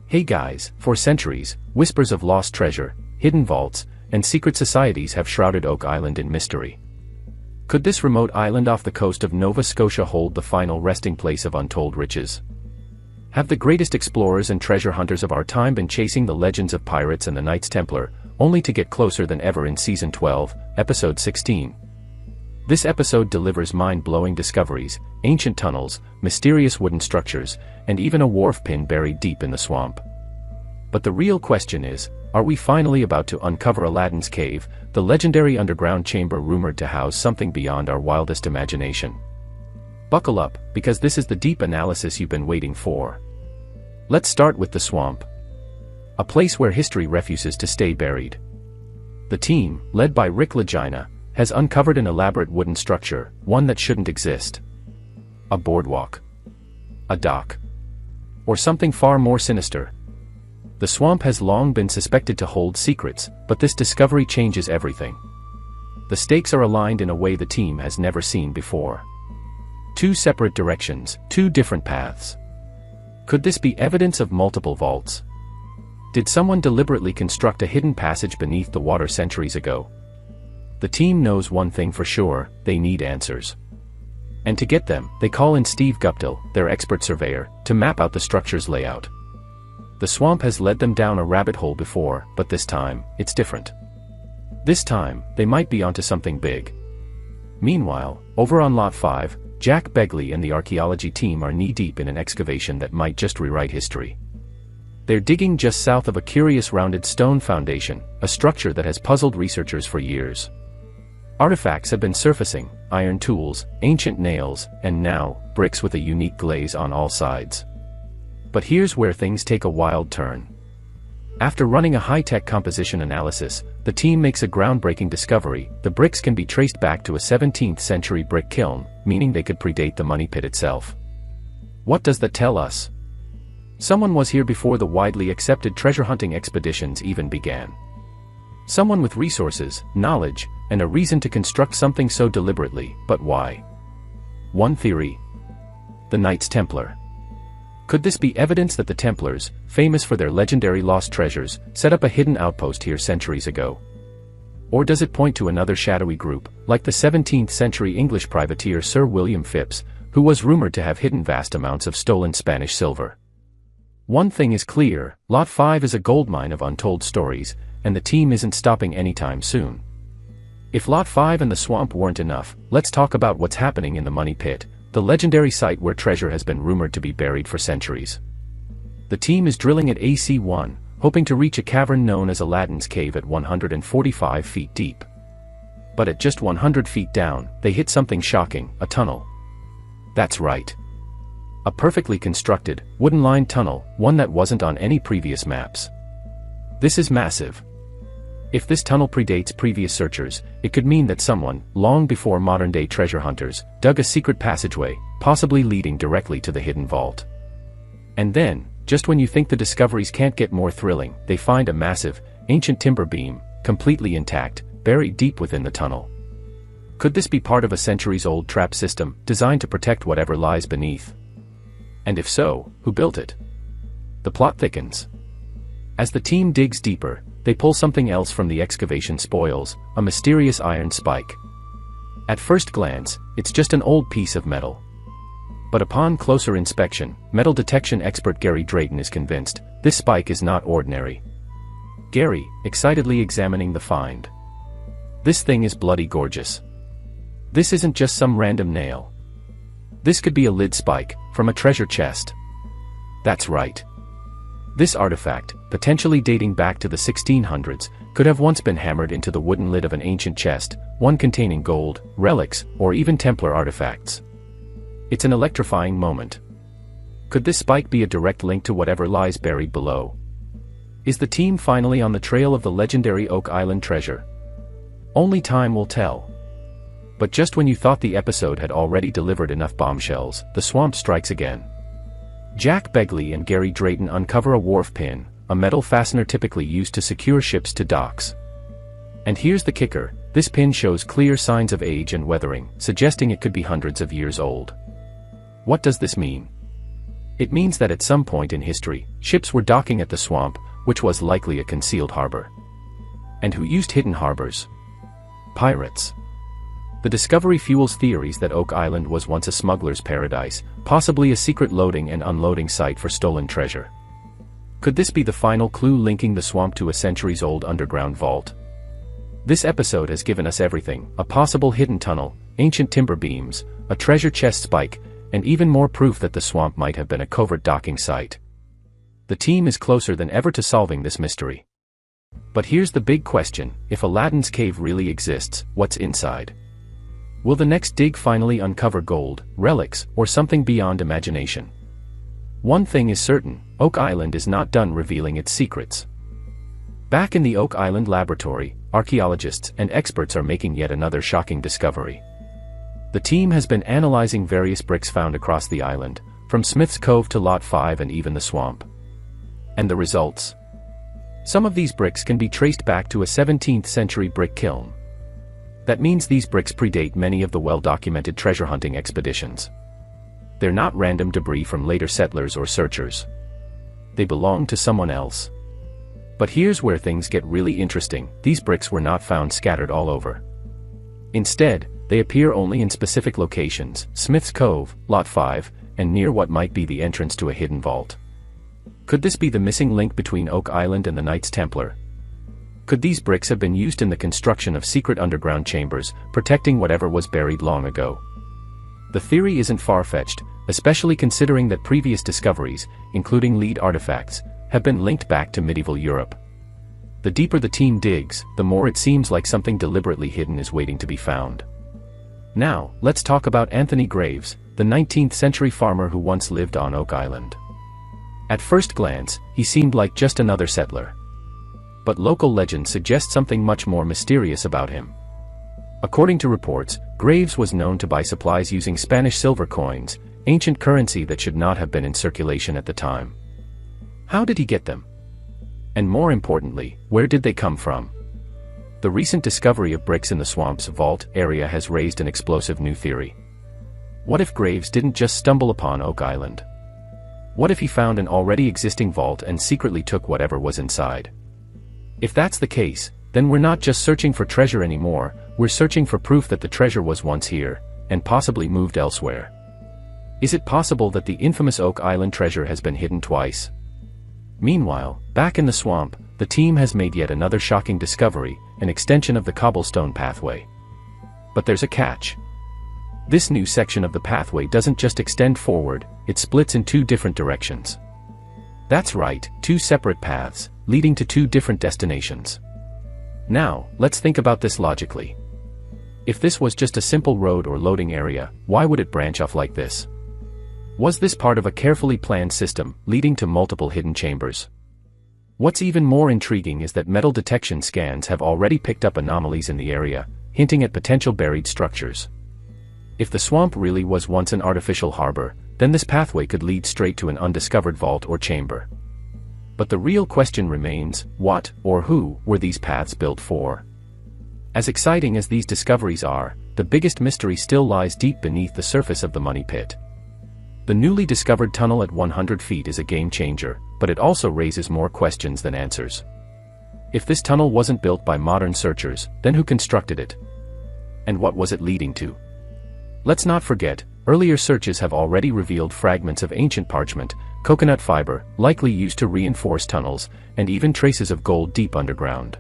Hey guys, for centuries, whispers of lost treasure, hidden vaults, and secret societies have shrouded Oak Island in mystery. Could this remote island off the coast of Nova Scotia hold the final resting place of untold riches? Have the greatest explorers and treasure hunters of our time been chasing the legends of pirates and the Knights Templar, only to get closer than ever in Season 12, Episode 16? This episode delivers mind-blowing discoveries, ancient tunnels, mysterious wooden structures, and even a wharf pin buried deep in the swamp. But the real question is, are we finally about to uncover Aladdin's Cave, the legendary underground chamber rumored to house something beyond our wildest imagination? Buckle up, because this is the deep analysis you've been waiting for. Let's start with the swamp. A place where history refuses to stay buried. The team, led by Rick Legina, has uncovered an elaborate wooden structure, one that shouldn't exist. A boardwalk. A dock. Or something far more sinister. The swamp has long been suspected to hold secrets, but this discovery changes everything. The stakes are aligned in a way the team has never seen before. Two separate directions, two different paths. Could this be evidence of multiple vaults? Did someone deliberately construct a hidden passage beneath the water centuries ago? The team knows one thing for sure: they need answers. And to get them, they call in Steve Guptill, their expert surveyor, to map out the structure's layout. The swamp has led them down a rabbit hole before, but this time, it's different. This time, they might be onto something big. Meanwhile, over on Lot 5, Jack Begley and the archaeology team are knee-deep in an excavation that might just rewrite history. They're digging just south of a curious rounded stone foundation, a structure that has puzzled researchers for years. Artifacts have been surfacing: iron tools, ancient nails, and now, bricks with a unique glaze on all sides. But here's where things take a wild turn. After running a high-tech composition analysis, the team makes a groundbreaking discovery: the bricks can be traced back to a 17th-century brick kiln, meaning they could predate the money pit itself. What does that tell us? Someone was here before the widely accepted treasure hunting expeditions even began. Someone with resources, knowledge, and a reason to construct something so deliberately, but why? One theory: the Knights Templar. Could this be evidence that the Templars, famous for their legendary lost treasures, set up a hidden outpost here centuries ago? Or does it point to another shadowy group, like the 17th-century English privateer Sir William Phipps, who was rumored to have hidden vast amounts of stolen Spanish silver? One thing is clear: Lot 5 is a goldmine of untold stories, and the team isn't stopping anytime soon. If Lot 5 and the swamp weren't enough, let's talk about what's happening in the Money Pit, the legendary site where treasure has been rumored to be buried for centuries. The team is drilling at AC-1, hoping to reach a cavern known as Aladdin's Cave at 145 feet deep. But at just 100 feet down, they hit something shocking: a tunnel. That's right. A perfectly constructed, wooden-lined tunnel, one that wasn't on any previous maps. This is massive. If this tunnel predates previous searchers, it could mean that someone, long before modern-day treasure hunters, dug a secret passageway, possibly leading directly to the hidden vault. And then, just when you think the discoveries can't get more thrilling, they find a massive, ancient timber beam, completely intact, buried deep within the tunnel. Could this be part of a centuries-old trap system, designed to protect whatever lies beneath? And if so, who built it? The plot thickens. As the team digs deeper, they pull something else from the excavation spoils: a mysterious iron spike. At first glance, it's just an old piece of metal. But upon closer inspection, metal detection expert Gary Drayton is convinced this spike is not ordinary. Gary, excitedly examining the find. This thing is bloody gorgeous. This isn't just some random nail. This could be a lid spike, from a treasure chest. That's right. This artifact, potentially dating back to the 1600s, could have once been hammered into the wooden lid of an ancient chest, one containing gold, relics, or even Templar artifacts. It's an electrifying moment. Could this spike be a direct link to whatever lies buried below? Is the team finally on the trail of the legendary Oak Island treasure? Only time will tell. But just when you thought the episode had already delivered enough bombshells, the swamp strikes again. Jack Begley and Gary Drayton uncover a wharf pin, a metal fastener typically used to secure ships to docks. And here's the kicker: this pin shows clear signs of age and weathering, suggesting it could be hundreds of years old. What does this mean? It means that at some point in history, ships were docking at the swamp, which was likely a concealed harbor. And who used hidden harbors? Pirates. The discovery fuels theories that Oak Island was once a smuggler's paradise, possibly a secret loading and unloading site for stolen treasure. Could this be the final clue linking the swamp to a centuries-old underground vault? This episode has given us everything: a possible hidden tunnel, ancient timber beams, a treasure chest spike, and even more proof that the swamp might have been a covert docking site. The team is closer than ever to solving this mystery. But here's the big question: if Aladdin's cave really exists, what's inside? Will the next dig finally uncover gold, relics, or something beyond imagination? One thing is certain: Oak Island is not done revealing its secrets. Back in the Oak Island laboratory, archaeologists and experts are making yet another shocking discovery. The team has been analyzing various bricks found across the island, from Smith's Cove to Lot 5 and even the swamp. And the results? Some of these bricks can be traced back to a 17th century brick kiln. That means these bricks predate many of the well-documented treasure hunting expeditions. They're not random debris from later settlers or searchers. They belong to someone else. But here's where things get really interesting: these bricks were not found scattered all over. Instead, they appear only in specific locations: Smith's Cove, Lot 5, and near what might be the entrance to a hidden vault. Could this be the missing link between Oak Island and the Knights Templar? Could these bricks have been used in the construction of secret underground chambers, protecting whatever was buried long ago? The theory isn't far-fetched, especially considering that previous discoveries, including lead artifacts, have been linked back to medieval Europe. The deeper the team digs, the more it seems like something deliberately hidden is waiting to be found. Now, let's talk about Anthony Graves, the 19th century farmer who once lived on Oak Island. At first glance, he seemed like just another settler. But local legend suggests something much more mysterious about him. According to reports, Graves was known to buy supplies using Spanish silver coins, ancient currency that should not have been in circulation at the time. How did he get them? And more importantly, where did they come from? The recent discovery of bricks in the swamp's vault area has raised an explosive new theory. What if Graves didn't just stumble upon Oak Island? What if he found an already existing vault and secretly took whatever was inside? If that's the case, then we're not just searching for treasure anymore, we're searching for proof that the treasure was once here, and possibly moved elsewhere. Is it possible that the infamous Oak Island treasure has been hidden twice? Meanwhile, back in the swamp, the team has made yet another shocking discovery: an extension of the Cobblestone pathway. But there's a catch. This new section of the pathway doesn't just extend forward, it splits in two different directions. That's right, two separate paths, leading to two different destinations. Now, let's think about this logically. If this was just a simple road or loading area, why would it branch off like this? Was this part of a carefully planned system, leading to multiple hidden chambers? What's even more intriguing is that metal detection scans have already picked up anomalies in the area, hinting at potential buried structures. If the swamp really was once an artificial harbor, then this pathway could lead straight to an undiscovered vault or chamber. But the real question remains: what, or who, were these paths built for? As exciting as these discoveries are, the biggest mystery still lies deep beneath the surface of the money pit. The newly discovered tunnel at 100 feet is a game changer, but it also raises more questions than answers. If this tunnel wasn't built by modern searchers, then who constructed it? And what was it leading to? Let's not forget, earlier searches have already revealed fragments of ancient parchment, coconut fiber, likely used to reinforce tunnels, and even traces of gold deep underground.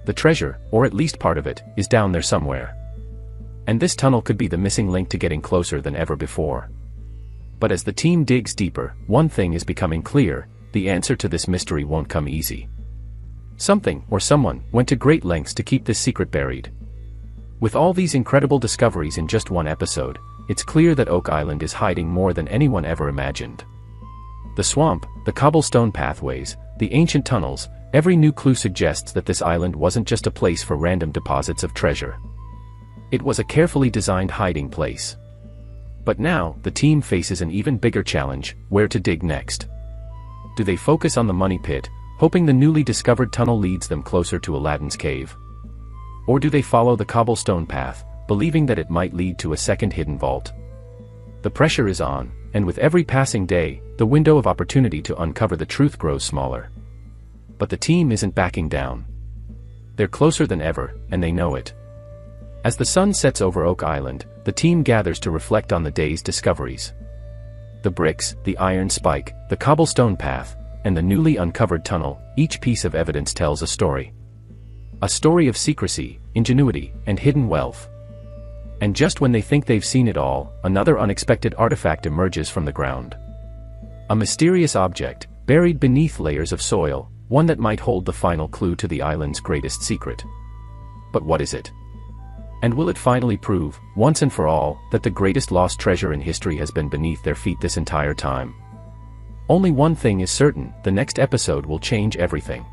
The treasure, or at least part of it, is down there somewhere. And this tunnel could be the missing link to getting closer than ever before. But as the team digs deeper, one thing is becoming clear: the answer to this mystery won't come easy. Something, or someone, went to great lengths to keep this secret buried. With all these incredible discoveries in just one episode, it's clear that Oak Island is hiding more than anyone ever imagined. The swamp, the cobblestone pathways, the ancient tunnels, every new clue suggests that this island wasn't just a place for random deposits of treasure. It was a carefully designed hiding place. But now, the team faces an even bigger challenge: where to dig next. Do they focus on the money pit, hoping the newly discovered tunnel leads them closer to Aladdin's cave? Or do they follow the cobblestone path, believing that it might lead to a second hidden vault? The pressure is on, and with every passing day, the window of opportunity to uncover the truth grows smaller. But the team isn't backing down. They're closer than ever, and they know it. As the sun sets over Oak Island, the team gathers to reflect on the day's discoveries. The bricks, the iron spike, the cobblestone path, and the newly uncovered tunnel, each piece of evidence tells a story. A story of secrecy, ingenuity, and hidden wealth. And just when they think they've seen it all, another unexpected artifact emerges from the ground. A mysterious object, buried beneath layers of soil, one that might hold the final clue to the island's greatest secret. But what is it? And will it finally prove, once and for all, that the greatest lost treasure in history has been beneath their feet this entire time? Only one thing is certain: the next episode will change everything.